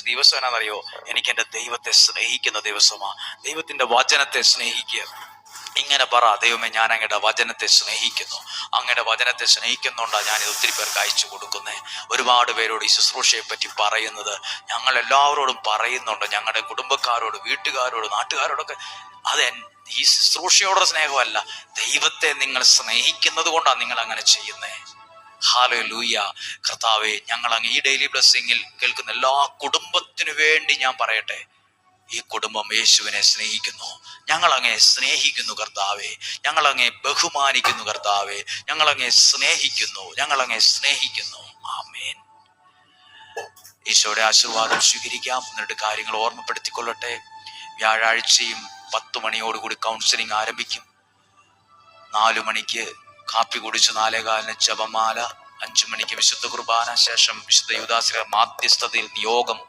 ദിവസം എന്നാണെന്നറിയോ? എനിക്ക് എൻ്റെ ദൈവത്തെ സ്നേഹിക്കുന്ന ദിവസമാ. ദൈവത്തിന്റെ വചനത്തെ സ്നേഹിക്കുക. ഇങ്ങനെ പറ, ദൈവമേ, ഞാൻ അങ്ങയുടെ വചനത്തെ സ്നേഹിക്കുന്നു. അങ്ങയുടെ വചനത്തെ സ്നേഹിക്കുന്നുണ്ടാണ് ഞാനിത് ഒത്തിരി പേർക്ക് അയച്ചു കൊടുക്കുന്നത്. ഒരുപാട് പേരോട് ഈ ശുശ്രൂഷയെ പറ്റി പറയുന്നത് ഞങ്ങൾ എല്ലാവരോടും പറയുന്നുണ്ട്. ഞങ്ങളുടെ കുടുംബക്കാരോട്, വീട്ടുകാരോട്, നാട്ടുകാരോടൊക്കെ. അത് ഈ ശുശ്രൂഷയോടുള്ള സ്നേഹമല്ല, ദൈവത്തെ നിങ്ങൾ സ്നേഹിക്കുന്നത് കൊണ്ടാണ് നിങ്ങൾ അങ്ങനെ ചെയ്യുന്നത്. ഹല്ലേലൂയ. കർത്താവേ, ഞങ്ങൾ അങ്ങ് ഈ ഡെയിലി ബ്ലെസ്സിങ്ങിൽ കേൾക്കുന്ന എല്ലാ കുടുംബത്തിനു വേണ്ടി ഞാൻ പറയട്ടെ, ഈ കുടുംബം യേശുവിനെ സ്നേഹിക്കുന്നു. ഞങ്ങൾ അങ്ങേ സ്നേഹിക്കുന്നു കർത്താവേ. ഞങ്ങൾ അങ്ങേ ബഹുമാനിക്കുന്നു കർത്താവേ. ഞങ്ങൾ അങ്ങേ സ്നേഹിക്കുന്നു. ഞങ്ങൾ അങ്ങേ സ്നേഹിക്കുന്നു. ആമേൻ. ഈശോയുടെ ആശീർവാദം സ്വീകരിക്കാം. എന്നിട്ട് കാര്യങ്ങൾ ഓർമ്മപ്പെടുത്തിക്കൊള്ളട്ടെ. വ്യാഴാഴ്ചയും 10 മണിയോടുകൂടി കൗൺസിലിംഗ് ആരംഭിക്കും. 4 മണിക്ക് കാപ്പി കുടിച്ച് 4:15 ജപമാല, 5 മണിക്ക് വിശുദ്ധ കുർബാന, ശേഷം വിശുദ്ധ യൂദാശ്ലീഹ മാധ്യസ്ഥതയിൽ നിയോഗം